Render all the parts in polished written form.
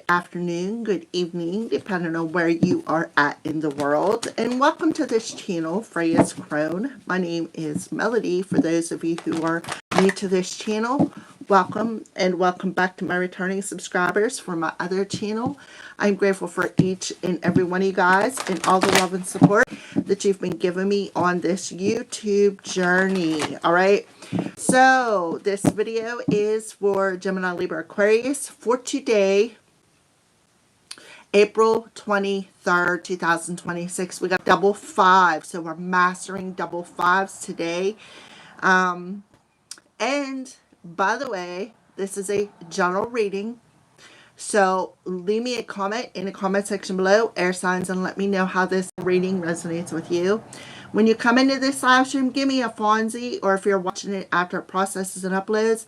afternoon, good evening, depending on where you are at in the world. And welcome to this channel, Freya's Crone. My name is Melody. For those of you who are new to this channel, welcome, and welcome back to my returning subscribers for my other channel. I'm grateful for each and every one of you guys and all the love and support that you've been giving me on this YouTube journey. All right. So this video is for Gemini, Libra, Aquarius for today, April 23rd, 2026. We got double five. So we're mastering double fives today. And by the way, this is a general reading. So leave me a comment in the comment section below, air signs, and let me know how this reading resonates with you. When you come into this live stream, give me a Fonzie, or if you're watching it after it processes and uploads,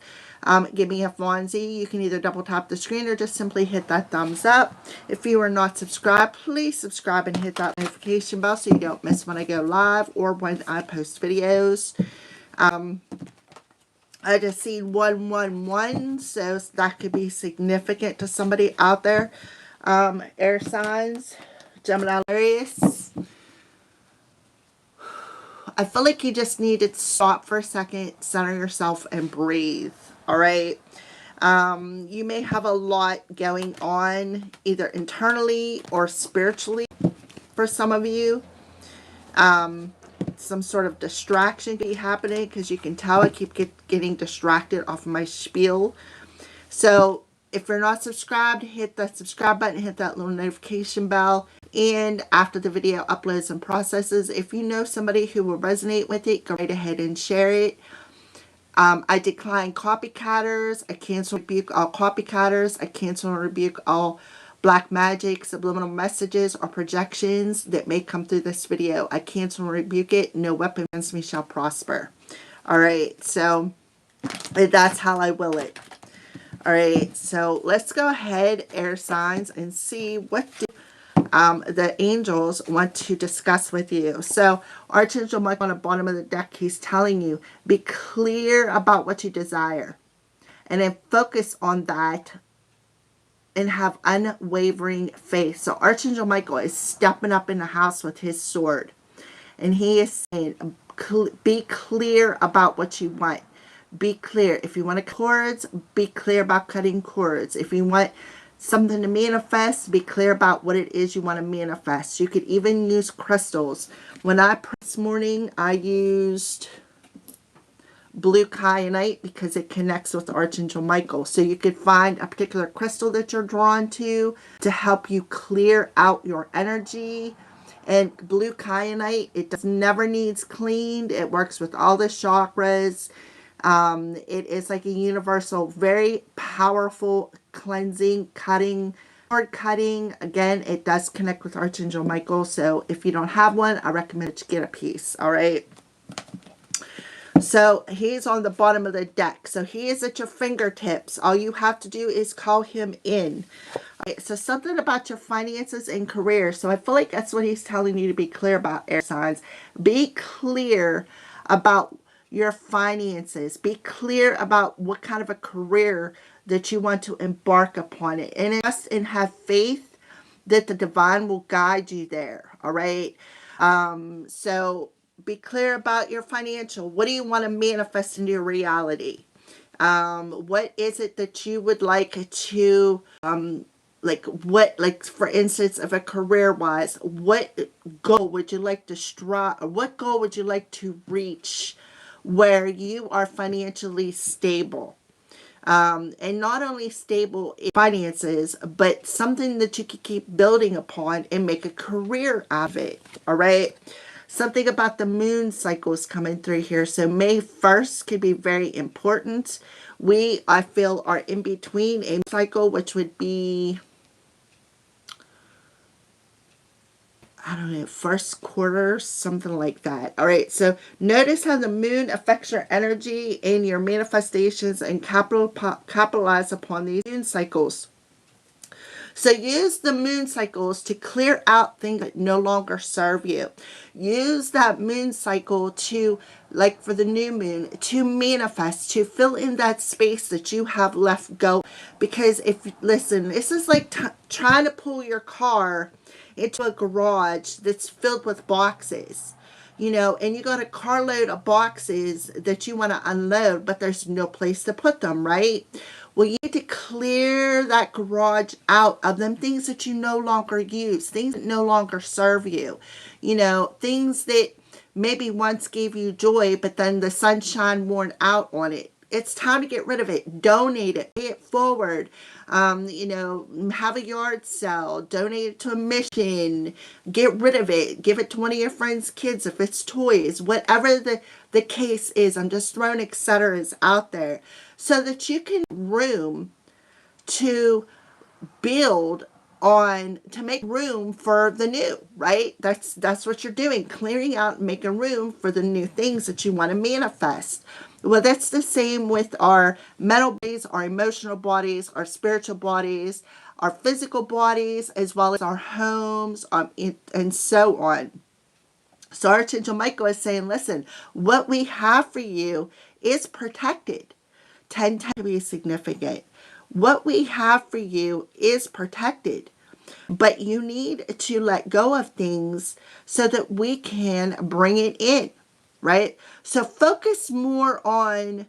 give me a Fonzie. You can either double tap the screen or just simply hit that thumbs up. If you are not subscribed, please subscribe and hit that notification bell so you don't miss when I go live or when I post videos. I just see 111, so that could be significant to somebody out there. Air signs, Gemini, Aquarius. I feel like you just need to stop for a second, center yourself, and breathe. All right. You may have a lot going on, either internally or spiritually, for some of you. Some sort of distraction could be happening, because you can tell I keep getting distracted off of my spiel. So if you're not subscribed, hit that subscribe button, hit that little notification bell. And after the video uploads and processes, if you know somebody who will resonate with it, go right ahead and share it. I decline copycatters. I cancel and rebuke all copycatters. I cancel and rebuke all black magic, subliminal messages, or projections that may come through this video. I cancel and rebuke it. No weapon against me shall prosper. All right, so that's how I will it. All right, so let's go ahead, air signs, and see what the angels want to discuss with you. So Archangel Michael on the bottom of the deck, he's telling you, be clear about what you desire, and then focus on that and have unwavering faith. So Archangel Michael is stepping up in the house with his sword, and he is saying, be clear about what you want. Be clear. If you want to cut cords, be clear about cutting cords. If you want something to manifest, be clear about what it is you want to manifest. You could even use crystals. When I prayed this morning, I used blue kyanite because it connects with Archangel Michael. So you could find a particular crystal that you're drawn to help you clear out your energy. And blue kyanite, it never needs cleaned. It works with all the chakras. It is like a universal, very powerful cleansing, cutting, cord cutting. Again, it does connect with Archangel Michael. So if you don't have one, I recommend that you get a piece. All right. So he's on the bottom of the deck. So he is at your fingertips. All you have to do is call him in. Okay, so something about your finances and career. So I feel like that's what he's telling you to be clear about, air signs. Be clear about your finances. Be clear about what kind of a career that you want to embark upon it. And trust and have faith that the divine will guide you there. All right. So be clear about your financial. What do you want to manifest into your reality? What is it that you would like to, like for instance, if a career wise, what goal would you like to strive? What goal would you like to reach where you are financially stable? And not only stable in finances, but something that you can keep building upon and make a career out of it. All right. Something about the moon cycles coming through here. So May 1st could be very important. I feel, are in between a cycle, which would be, I don't know, first quarter, something like that. All right, so notice how the moon affects your energy and your manifestations, and capitalize upon these moon cycles. So use the moon cycles to clear out things that no longer serve you. Use that moon cycle to, like for the new moon, to manifest, to fill in that space that you have left go. Because if, listen, this is like trying to pull your car into a garage that's filled with boxes. And you got a carload of boxes that you want to unload, but there's no place to put them, right? Well, you need to clear that garage out of them things that you no longer use, things that no longer serve you, things that maybe once gave you joy, but then the sunshine worn out on it. It's time to get rid of it. Donate it. Pay it forward. Have a yard sale. Donate it to a mission. Get rid of it. Give it to one of your friends' kids if it's toys. Whatever the case is. I'm just throwing etceteras out there so that you can room to build on, to make room for the new, right? That's what you're doing, clearing out and making room for the new things that you want to manifest. Well, that's the same with our mental bodies, our emotional bodies, our spiritual bodies, our physical bodies, as well as our homes, and so on. So Archangel Michael is saying, listen, what we have for you is protected. 10 to be significant. What we have for you is protected, but you need to let go of things so that we can bring it in, right? So focus more on,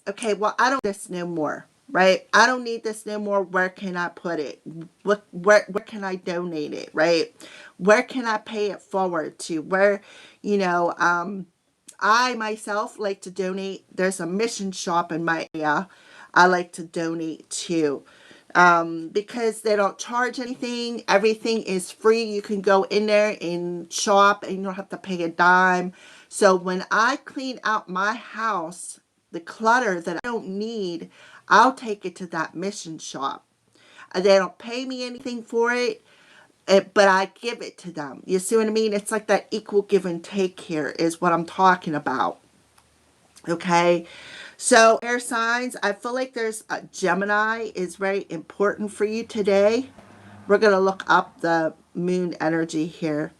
okay, well, I don't need this no more, right? I don't need this no more. Where can I put it? Where can I donate it, right? Where can I pay it forward to? Where, I myself like to donate. There's a mission shop in my area I like to donate to, because they don't charge anything. Everything is free. You can go in there and shop and you don't have to pay a dime. So when I clean out my house, the clutter that I don't need, I'll take it to that mission shop. They don't pay me anything for it, but I give it to them. You see what I mean? It's like that equal give and take here is what I'm talking about. Okay. So air signs, I feel like there's a Gemini is very important for you today. We're going to look up the moon energy here.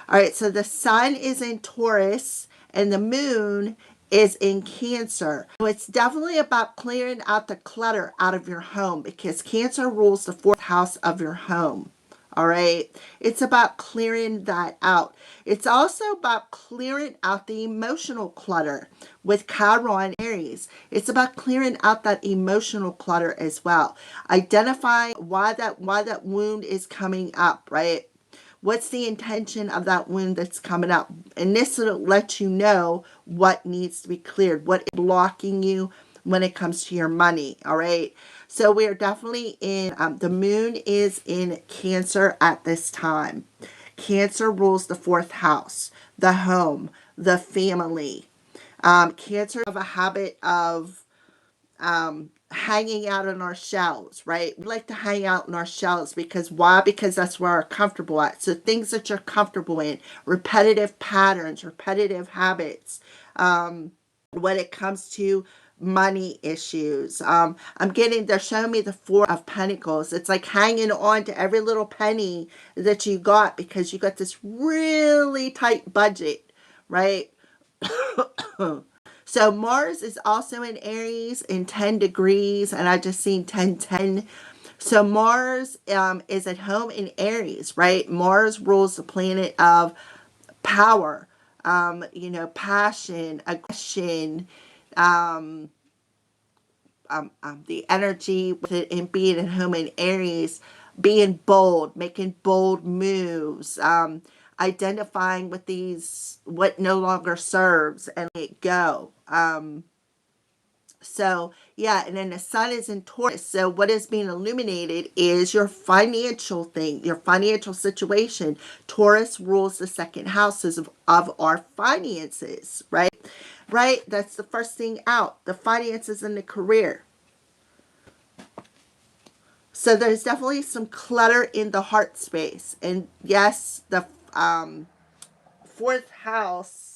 All right. So the sun is in Taurus and the moon is in Cancer. So it's definitely about clearing out the clutter out of your home because Cancer rules the fourth house of your home. All right. It's about clearing that out. It's also about clearing out the emotional clutter with Chiron Aries. It's about clearing out that emotional clutter as well. Identifying why that wound is coming up, right? What's the intention of that wound that's coming up? And this will let you know what needs to be cleared, what is blocking you when it comes to your money. All right. So we're definitely in, the moon is in Cancer at this time. Cancer rules the fourth house, the home, the family. Cancer have a habit of hanging out in our shells, right? We like to hang out in our shells because why? Because that's where we're comfortable at. So things that you're comfortable in, repetitive patterns, repetitive habits. When it comes to money issues, they're showing me the Four of Pentacles. It's like hanging on to every little penny that you got because you got this really tight budget, right? So Mars is also in Aries in 10 degrees, and I just seen 1010. So Mars is at home in Aries, right? Mars rules the planet of power, passion, aggression, the energy with it and being at home in Aries, being bold, making bold moves, identifying with these, what no longer serves and let it go. So yeah, and then the sun is in Taurus. So what is being illuminated is your financial thing, your financial situation. Taurus rules the second houses of our finances, right? Right? That's the first thing out, the finances and the career. So there's definitely some clutter in the heart space. And yes, the fourth house,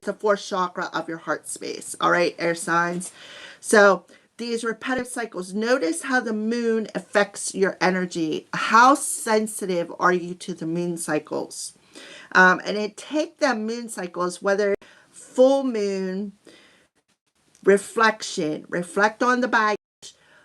the fourth chakra of your heart space. All right, air signs. So these repetitive cycles. Notice how the moon affects your energy. How sensitive are you to the moon cycles? And it take the moon cycles, whether full moon, reflection, reflect on the baggage,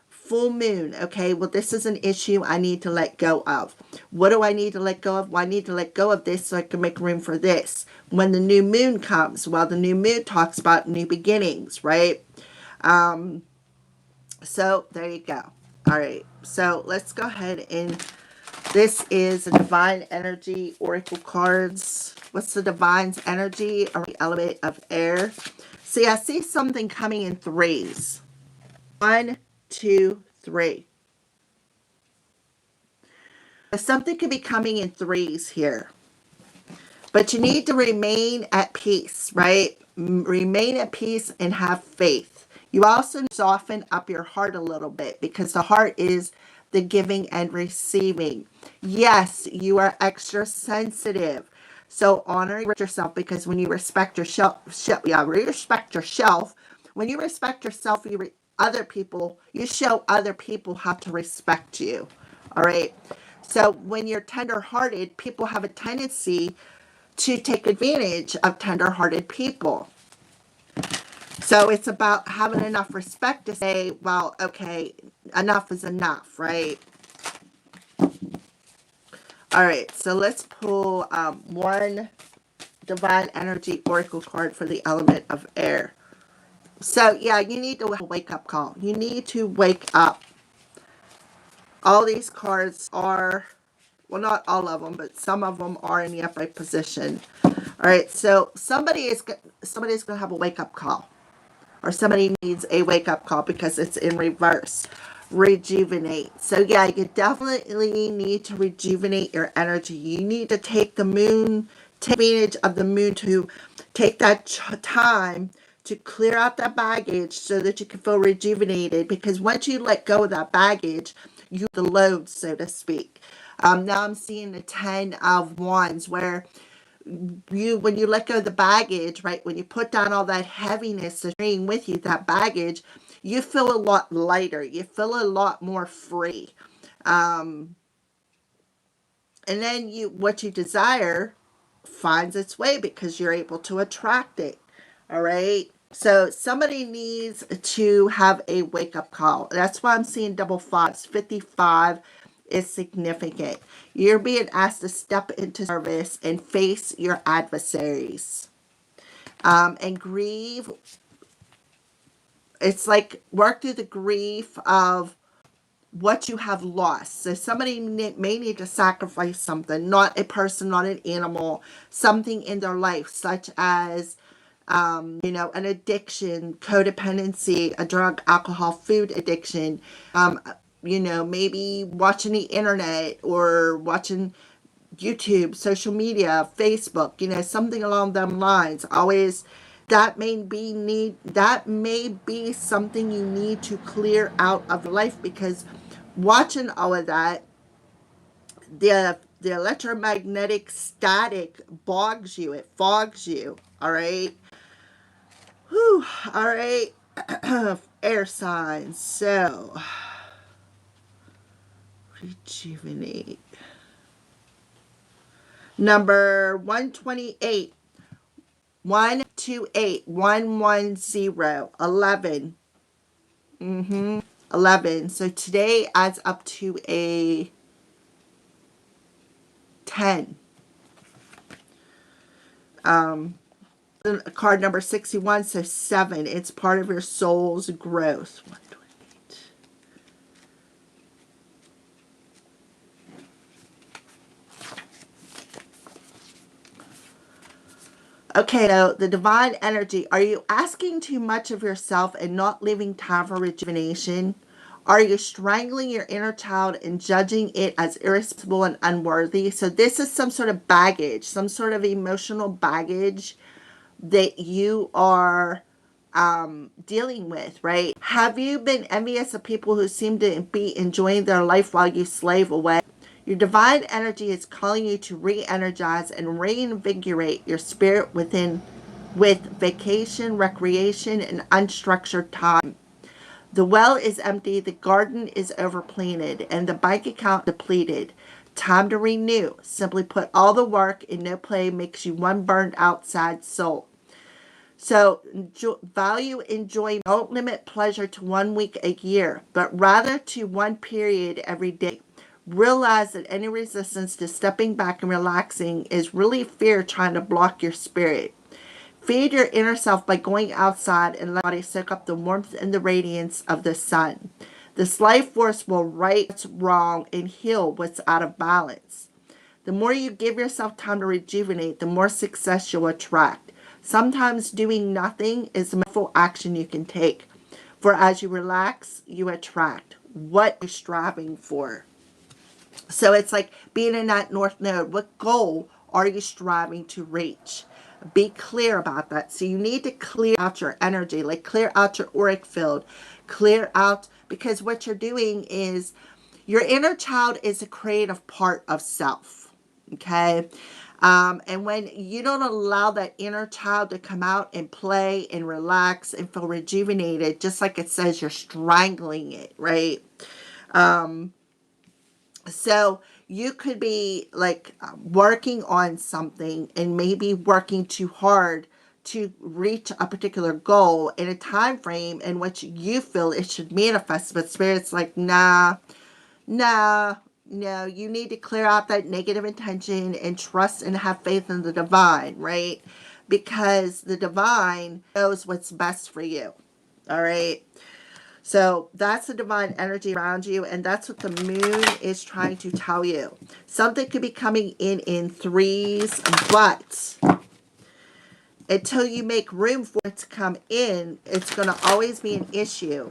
full moon. Okay, well, this is an issue I need to let go of. What do I need to let go of? Well, I need to let go of this so I can make room for this. When the new moon comes, well, the new moon talks about new beginnings, right? So there you go. All right, so let's go ahead and this is the Divine Energy Oracle cards. What's the Divine's energy or the element of air? See, I see something coming in threes. 1, 2, 3. Something could be coming in threes here. But you need to remain at peace, right? Remain at peace and have faith. You also soften up your heart a little bit because the heart is the giving and receiving. Yes, you are extra sensitive. So honor yourself, because when you respect yourself, when you respect yourself, other people, you show other people how to respect you. All right. So when you're tender-hearted, people have a tendency to take advantage of tender-hearted people. So it's about having enough respect to say, well, okay, enough is enough, right? All right, so let's pull one Divine Energy Oracle card for the element of air. So, yeah, you need to wake up call. You need to wake up. All these cards are, well, not all of them, but some of them are in the upright position. All right, so somebody's going to have a wake-up call. Or somebody needs a wake-up call because it's in reverse. Rejuvenate. So yeah, you definitely need to rejuvenate your energy. You need to take the moon, take advantage of the moon to take that time to clear out that baggage so that you can feel rejuvenated. Because once you let go of that baggage, you the load, so to speak. Now I'm seeing the 10 of Wands, where when you let go of the baggage, right, when you put down all that heaviness that's bringing with you, that baggage, you feel a lot lighter. You feel a lot more free. And then what you desire finds its way because you're able to attract it. All right. So somebody needs to have a wake-up call. That's why I'm seeing double fives. 55 is significant. You're being asked to step into service and face your adversaries. And grieve. It's like work through the grief of what you have lost. So somebody may need to sacrifice something, not a person, not an animal, something in their life, such as an addiction, codependency, a drug, alcohol, food addiction, maybe watching the internet or watching YouTube, social media, Facebook, something along them lines. Always, that may be something you need to clear out of life, because watching all of that, the electromagnetic static bogs you, it fogs you, all right? Whew, all right. Air signs. So, rejuvenate. Number 128. 128. 110. 11. 11. So today adds up to a 10. Card number 61 says 7. It's part of your soul's growth. 128. Okay, now the divine energy. Are you asking too much of yourself and not leaving time for rejuvenation? Are you strangling your inner child and judging it as irresponsible and unworthy? So this is some sort of baggage, some sort of emotional baggage that you are dealing with, right? Have you been envious of people who seem to be enjoying their life while you slave away? Your divine energy is calling you to re-energize and reinvigorate your spirit with vacation, recreation, and unstructured time. The well is empty, the garden is overplanted, and the bank account depleted. Time to renew. Simply put, all the work and no play makes you one burned out sad soul. So value enjoyment. Don't limit pleasure to 1 week a year, but rather to one period every day. Realize that any resistance to stepping back and relaxing is really fear trying to block your spirit. Feed your inner self by going outside and let your body soak up the warmth and the radiance of the sun. This life force will right what's wrong and heal what's out of balance. The more you give yourself time to rejuvenate, the more success you'll attract. Sometimes doing nothing is the most powerful action you can take. For as you relax, you attract what you're striving for. So it's like being in that north node. What goal are you striving to reach? Be clear about that. So you need to clear out your energy, like clear out your auric field, clear out, because what you're doing is your inner child is a creative part of self. Okay. And when you don't allow that inner child to come out and play and relax and feel rejuvenated, just like it says, you're strangling it, right? So you could be like working on something and maybe working too hard to reach a particular goal in a time frame in which you feel it should manifest, but spirit's like, nah, no, you need to clear out that negative intention and trust and have faith in the divine, right? Because the divine knows what's best for you. All right. So that's the divine energy around you, and that's what the moon is trying to tell you. Something could be coming in threes, but until you make room for it to come in, it's going to always be an issue.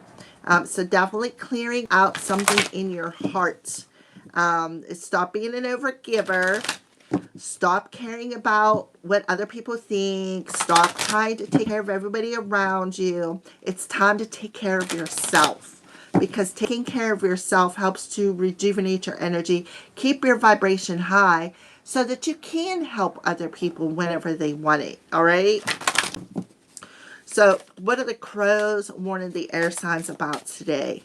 So definitely clearing out something in your heart. Stop being an overgiver. Stop caring about what other people think. Stop trying to take care of everybody around you. It's time to take care of yourself, because taking care of yourself helps to rejuvenate your energy, keep your vibration high, so that you can help other people whenever they want it. All right? So what are the crows warning the air signs about today?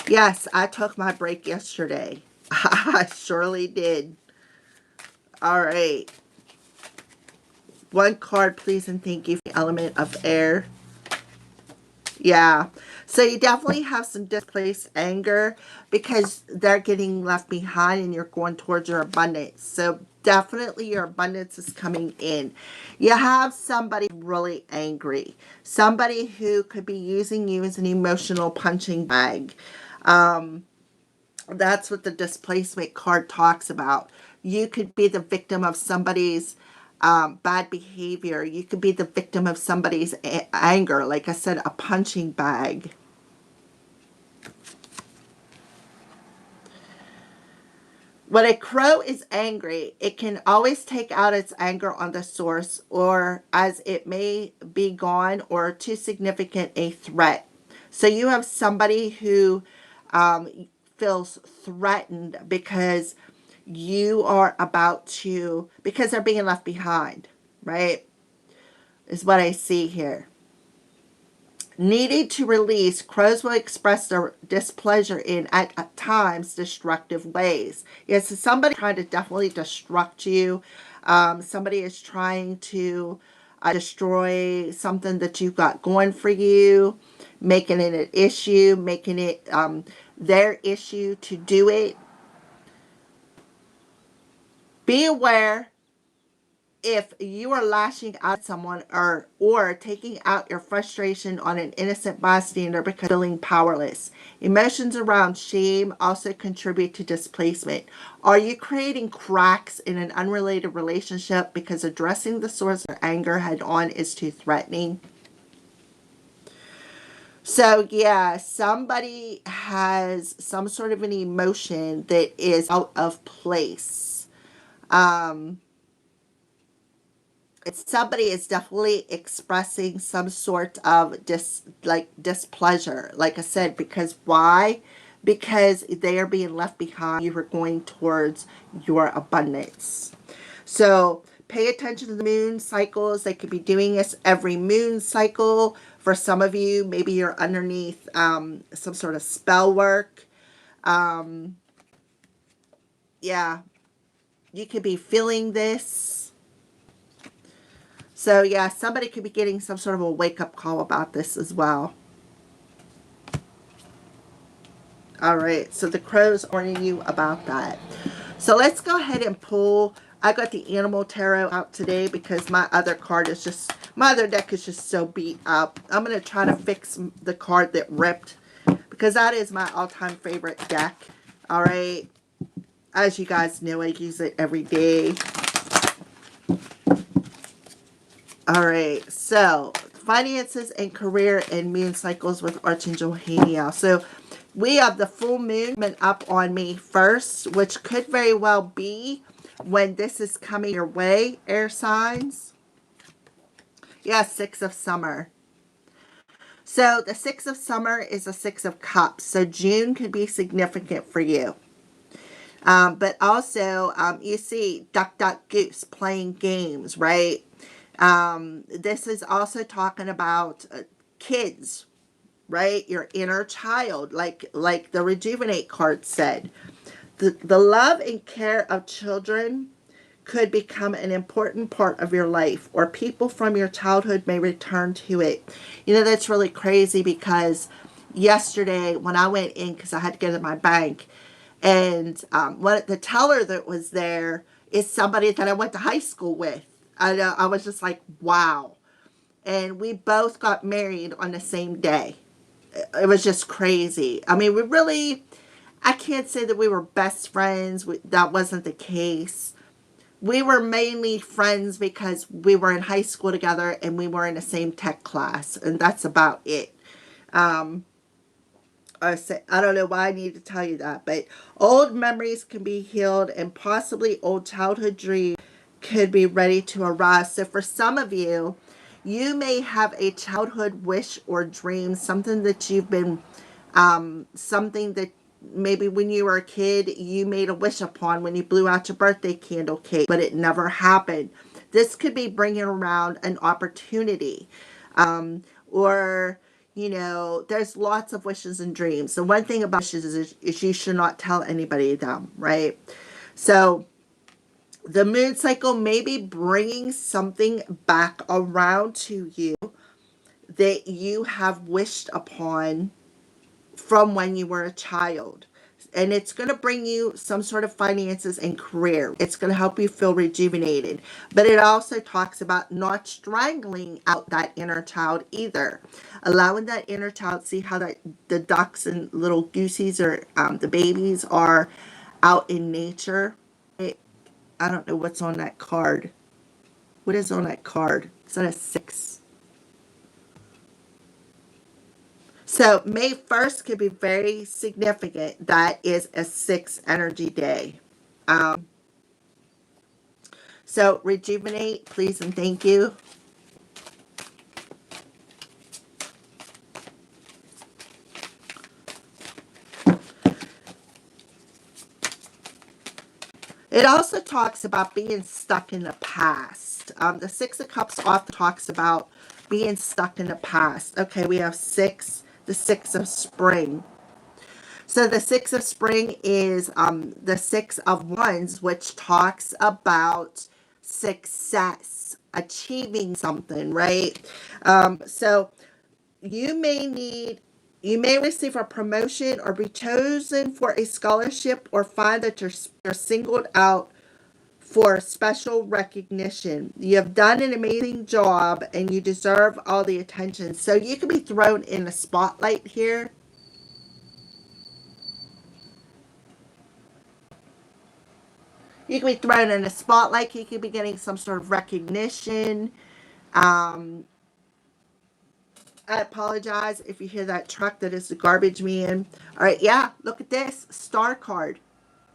Yes, I took my break yesterday. I surely did. All right. One card, please, and thank you for the element of air. Yeah. So you definitely have some displaced anger because they're getting left behind and you're going towards your abundance. So definitely your abundance is coming in. You have somebody really angry. Somebody who could be using you as an emotional punching bag. That's what the displacement card talks about. You could be the victim of somebody's bad behavior. You could be the victim of somebody's anger. Like I said, a punching bag. When a crow is angry, it can always take out its anger on the source, or as it may be gone or too significant a threat. So you have somebody who feels threatened because you are about to, because they're being left behind, right? Is what I see here. Needing to release, crows will express their displeasure in, at times, destructive ways. Yes, so somebody trying to definitely destruct you. Somebody is trying to destroy something that you've got going for you, making it an issue, making it their issue to do it. Be aware if you are lashing out at someone or taking out your frustration on an innocent bystander because feeling powerless. Emotions around shame also contribute to displacement. Are you creating cracks in an unrelated relationship because addressing the source of anger head on is too threatening? So yeah, somebody has some sort of an emotion that is out of place. Somebody is definitely expressing some sort of displeasure. Like I said, because why? Because they are being left behind. You are going towards your abundance. So Pay attention to the moon cycles. They could be doing this every moon cycle. For some of you, maybe you're underneath some sort of spell work. Yeah, you could be feeling this. So yeah, somebody could be getting some sort of a wake-up call about this as well. All right, so the crow's warning you about that. So let's go ahead and pull. I got the Animal Tarot out today because my other deck is just so beat up. I'm going to try to fix the card that ripped because that is my all-time favorite deck. All right. As you guys know, I use it every day. All right. So finances and career and moon cycles with Archangel Haniel. So we have the full moon up on May 1st, which could very well be when this is coming your way, air signs. Yeah, 6 of summer. So the 6 of summer is a 6 of cups. So June could be significant for you. But also, you see Duck, Duck, Goose playing games, right? This is also talking about kids, right? Your inner child, like the Rejuvenate card said. The love and care of children could become an important part of your life, or people from your childhood may return to it. You know, that's really crazy because yesterday when I went in, because I had to go to my bank, and the teller that was there is somebody that I went to high school with. I was just like, wow. And we both got married on the same day. It was just crazy. I mean, I can't say that we were best friends. That wasn't the case. We were mainly friends because we were in high school together and we were in the same tech class. And that's about it. I don't know why I need to tell you that, but old memories can be healed and possibly old childhood dreams could be ready to arise. So for some of you, you may have a childhood wish or dream, something that you've been, something that maybe when you were a kid, you made a wish upon when you blew out your birthday candle cake, but it never happened. This could be bringing around an opportunity. Or, you know, there's lots of wishes and dreams. The one thing about wishes is you should not tell anybody them, right? So the moon cycle may be bringing something back around to you that you have wished upon from when you were a child. And it's going to bring you some sort of finances and career. It's going to help you feel rejuvenated. But it also talks about not strangling out that inner child either. Allowing that inner child, see how the ducks and little goosies or the babies are out in nature. I don't know what's on that card. What is on that card? Is that a 6? So May 1st could be very significant. That is a 6 energy day. So rejuvenate, please and thank you. It also talks about being stuck in the past. The 6 of Cups often talks about being stuck in the past. Okay, we have 6, the 6 of Spring. So the 6 of Spring is the 6 of Wands, which talks about success, achieving something, right? So you may receive a promotion or be chosen for a scholarship or find that you're singled out for special recognition. You have done an amazing job and you deserve all the attention. So you could be thrown in the spotlight here. You could be thrown in a spotlight. You could be getting some sort of recognition. I apologize if you hear that truck. That is the garbage man. All right, yeah, look at this. Star card.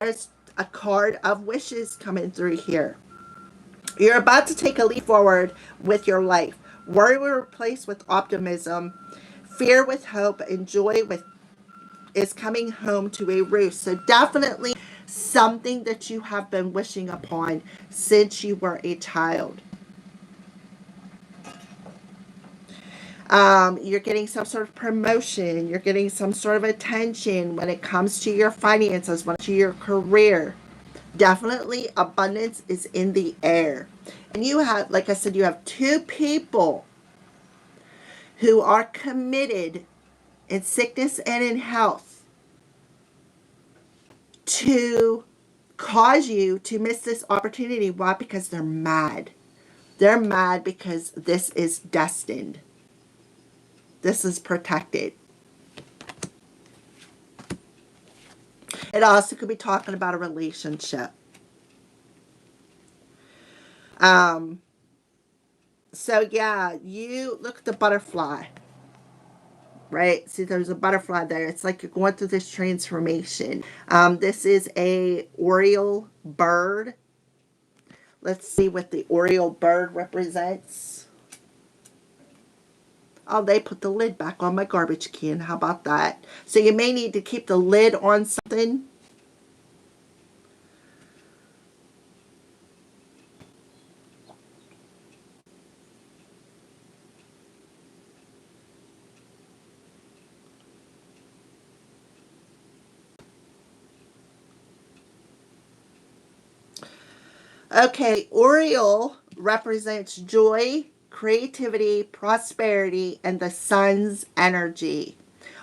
There's a card of wishes coming through here. You're about to take a leap forward with your life. Worry will replace with optimism. Fear with hope. And joy is coming home to a roost. So definitely something that you have been wishing upon since you were a child. You're getting some sort of promotion. You're getting some sort of attention when it comes to your finances, when it comes to your career. Definitely abundance is in the air. And you have, like I said, you have two people who are committed in sickness and in health to cause you to miss this opportunity. Why? Because they're mad. They're mad because this is destined. This is protected. It also could be talking about a relationship. So yeah, you look at the butterfly, right? See, there's a butterfly there. It's like you're going through this transformation. This is a oriole bird. Let's see what the oriole bird represents. Oh, they put the lid back on my garbage can. How about that? So you may need to keep the lid on something. Okay, Oriole represents joy, creativity, prosperity, and the sun's energy,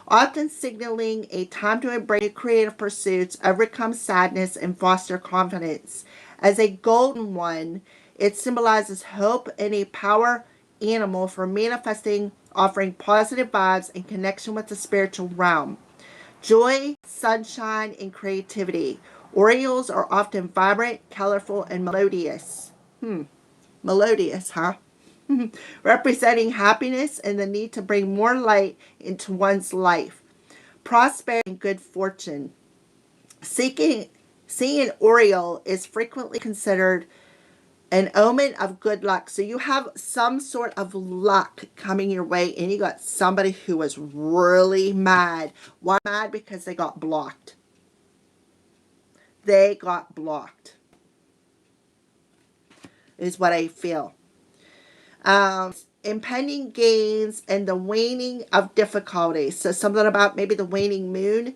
often signaling a time to embrace new creative pursuits, overcome sadness, and foster confidence. As a golden one, it symbolizes hope and a power animal for manifesting, offering positive vibes and connection with the spiritual realm. Joy, sunshine, and creativity. Orioles are often vibrant, colorful, and melodious. Melodious, huh? Representing happiness and the need to bring more light into one's life. Prosperity and good fortune. Seeing an Oriole is frequently considered an omen of good luck. So you have some sort of luck coming your way, and you got somebody who was really mad. Why mad? Because they got blocked. They got blocked, is what I feel. Impending gains and the waning of difficulties. So something about maybe the waning moon.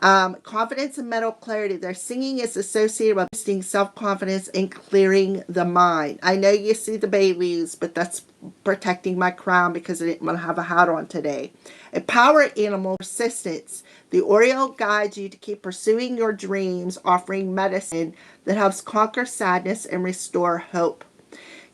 Confidence and mental clarity. Their singing is associated with boosting self-confidence and clearing the mind. I know you see the bay leaves, but that's protecting my crown because I didn't want to have a hat on today. A power animal, persistence. The Oriole guides you to keep pursuing your dreams, offering medicine that helps conquer sadness and restore hope.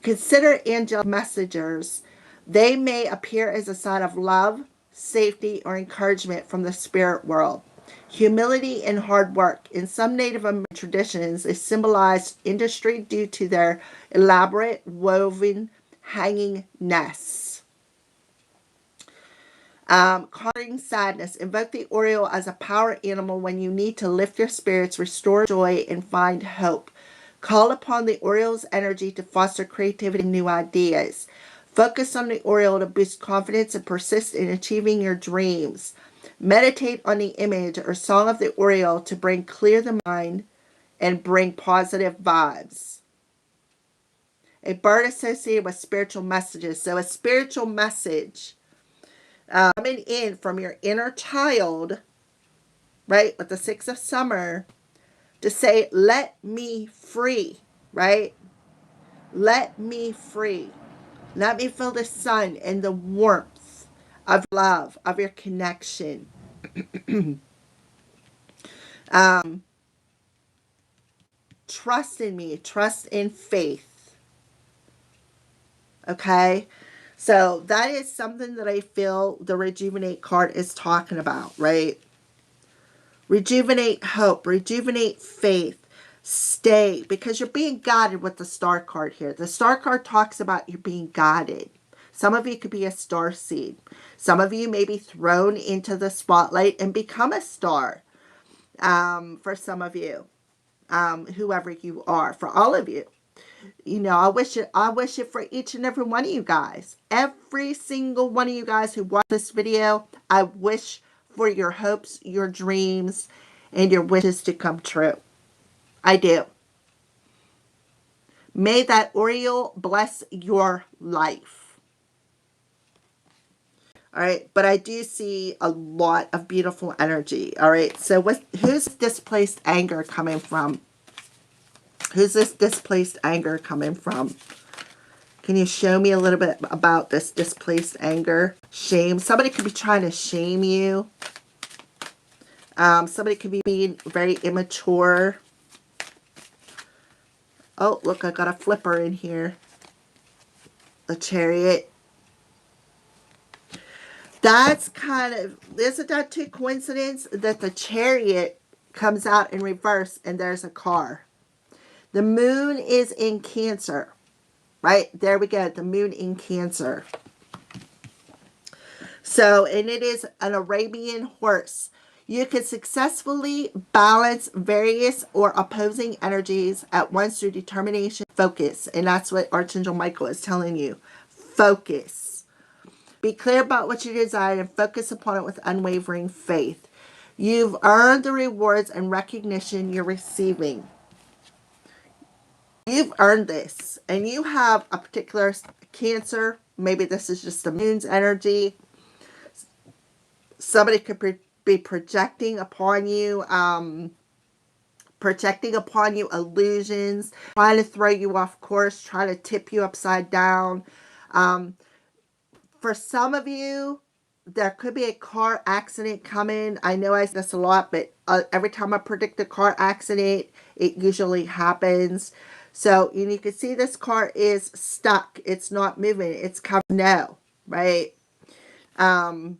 Consider angelic messengers. They may appear as a sign of love, safety, or encouragement from the spirit world. Humility and hard work. In some Native American traditions, they symbolize industry due to their elaborate woven hanging nests. Conquering sadness. Invoke the Oriole as a power animal when you need to lift your spirits, restore joy, and find hope. Call upon the Oriole's energy to foster creativity and new ideas. Focus on the Oriole to boost confidence and persist in achieving your dreams. Meditate on the image or song of the Oriole to bring clear the mind and bring positive vibes. A bird associated with spiritual messages. So a spiritual message coming in from your inner child, right, with the Six of Summer, to say, let me free, right? Let me free. Let me feel the sun and the warmth of love, of your connection. Trust in me. Trust in faith. Okay? So that is something that I feel the Rejuvenate card is talking about, right? Rejuvenate hope. Rejuvenate faith. Stay, because you're being guided with the star card here. The star card talks about you being guided. Some of you could be a star seed. Some of you may be thrown into the spotlight and become a star. For some of you, whoever you are, for all of you, you know, I wish it for each and every one of you guys. Every single one of you guys who watch this video, I wish for your hopes, your dreams, and your wishes to come true. I do. May that oil bless your life. All right, but I do see a lot of beautiful energy. All right, so who's displaced anger coming from? Who's this displaced anger coming from? Can you show me a little bit about this displaced anger? Shame. Somebody could be trying to shame you. Somebody could be being very immature. Oh, look, I got a flipper in here. A Chariot. That's kind of, isn't that too coincidence that the Chariot comes out in reverse and there's a car? The moon is in Cancer. Right? There we go. The moon in Cancer. So, and it is an Arabian horse. You can successfully balance various or opposing energies at once through determination, focus. And that's what Archangel Michael is telling you. Focus. Be clear about what you desire and focus upon it with unwavering faith. You've earned the rewards and recognition you're receiving. You've earned this. And you have a particular Cancer. Maybe this is just the moon's energy. Somebody could be projecting upon you illusions, trying to throw you off course, trying to tip you upside down. For some of you, there could be a car accident coming. I know I say this a lot, but every time I predict a car accident, it usually happens. So you can see this car is stuck. It's not moving. It's coming now, right? The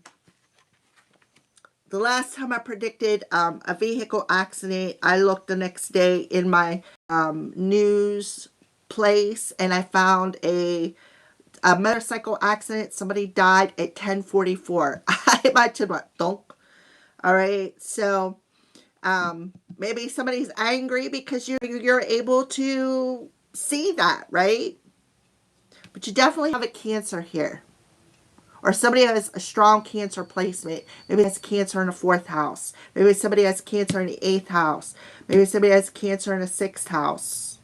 last time I predicted a vehicle accident, I looked the next day in my news place and I found a motorcycle accident. Somebody died at 10:44. I imagine what thunk. All right, so maybe somebody's angry because you're able to see that, right? But you definitely have a Cancer here. Or somebody has a strong Cancer placement. Maybe has Cancer in the 4th house. Maybe somebody has Cancer in the 8th house. Maybe somebody has Cancer in the 6th house.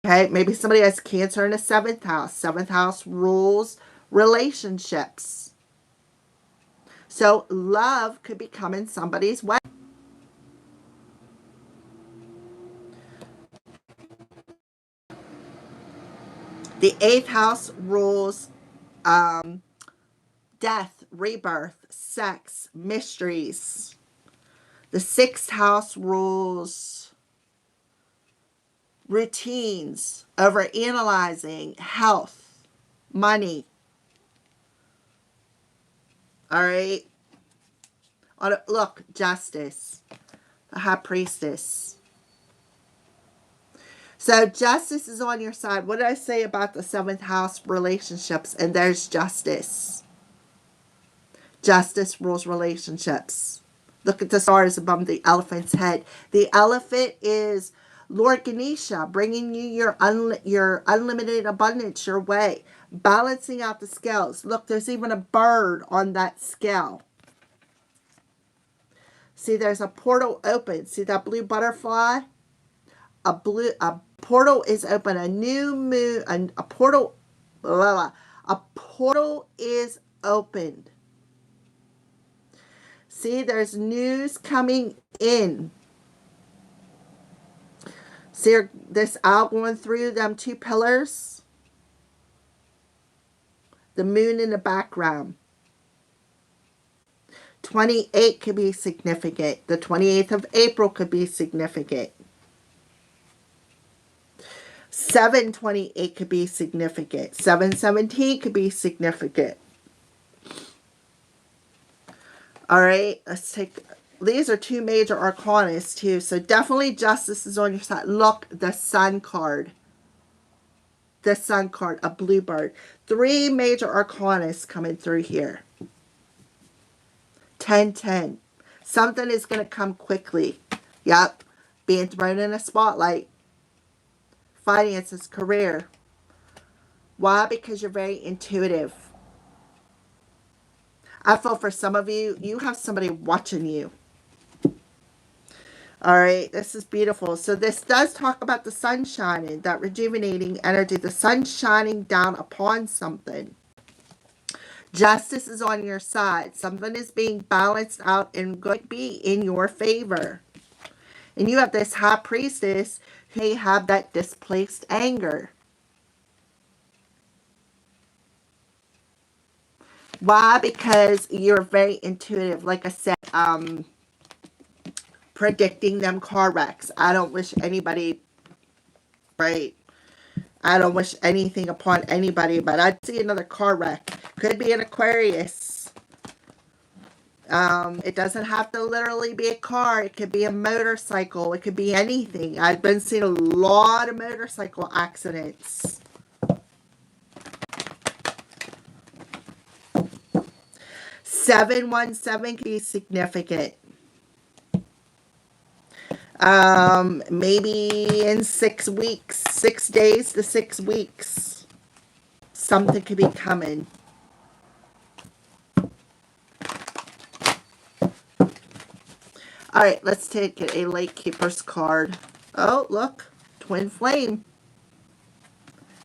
Okay, maybe somebody has Cancer in the 7th house. 7th house rules relationships. So love could be coming somebody's way. The 8th house rules death, rebirth, sex, mysteries. The 6th house rules routines, overanalyzing, health, money. All right. Look, justice, the high priestess. So justice is on your side. What did I say about the 7th house relationships? And there's justice. Justice rules relationships. Look at the stars above the elephant's head. The elephant is Lord Ganesha, bringing you your unlimited abundance your way. Balancing out the scales. Look, there's even a bird on that scale. See, there's a portal open. See that blue butterfly? A portal is open. A new moon. A portal. Blah, blah, blah. A portal is opened. See, there's news coming in. See this owl going through them 2 pillars? The moon in the background. 28 could be significant. The 28th of April could be significant. 7/28 could be significant. 7/17 could be significant. All right, let's take, these are 2 major arcanas too, so definitely justice is on your side. Look, the Sun card. The Sun card, a bluebird. 3 major arcanas coming through here. 10/10. Something is going to come quickly. Yep, being thrown in a spotlight. Finances, career. Why? Because you're very intuitive. I feel for some of you, you have somebody watching you. All right, this is beautiful. So this does talk about the sun shining, that rejuvenating energy, the sun shining down upon something. Justice is on your side. Something is being balanced out and going to be in your favor. And you have this high priestess who may have that displaced anger. Why? Because you're very intuitive. Like I said, predicting them car wrecks. I don't wish anybody, right? I don't wish anything upon anybody, but I'd see another car wreck. Could be an Aquarius. It doesn't have to literally be a car. It could be a motorcycle. It could be anything. I've been seeing a lot of motorcycle accidents. Seven 717 can be significant. Maybe in 6 weeks, 6 days to 6 weeks, something could be coming. All right, let's take a Lake Keeper's card. Oh, look, Twin Flame.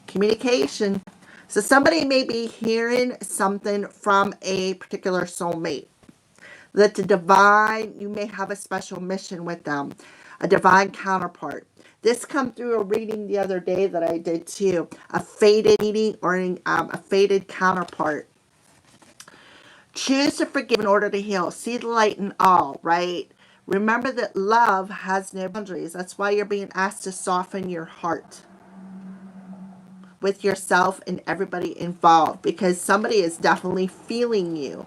Communication. So somebody may be hearing something from a particular soulmate. That the divine, you may have a special mission with them. A divine counterpart. This come through a reading the other day that I did too. A fated meeting or a fated counterpart. Choose to forgive in order to heal. See the light in all, right? Remember that love has no boundaries. That's why you're being asked to soften your heart with yourself and everybody involved, because somebody is definitely feeling you.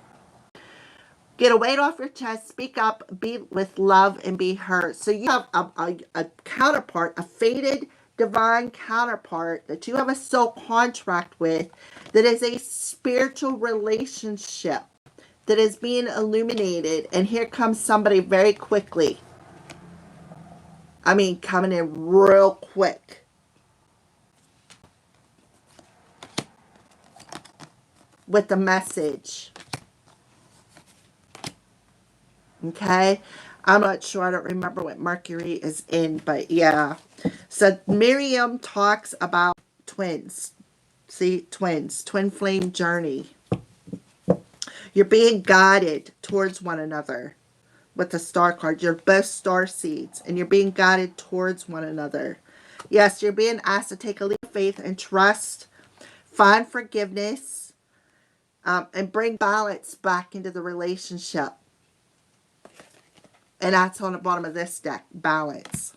Get a weight off your chest, speak up, be with love, and be heard. So you have a counterpart, a fated divine counterpart that you have a soul contract with, that is a spiritual relationship that is being illuminated. And here comes somebody very quickly. I mean, coming in real quick. With the message. Okay? I'm not sure. I don't remember what Mercury is in, but yeah. So Miriam talks about twins. See? Twins. Twin flame journey. You're being guided towards one another with the star card. You're both star seeds, and you're being guided towards one another. Yes, you're being asked to take a leap of faith and trust, find forgiveness, and bring balance back into the relationship. And that's on the bottom of this deck, balance.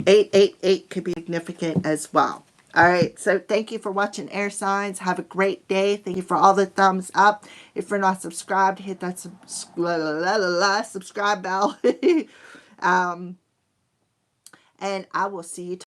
888 could be significant as well. All right, so thank you for watching Air Signs. Have a great day. Thank you for all the thumbs up. If you're not subscribed, hit that subscribe bell. And I will see you tomorrow.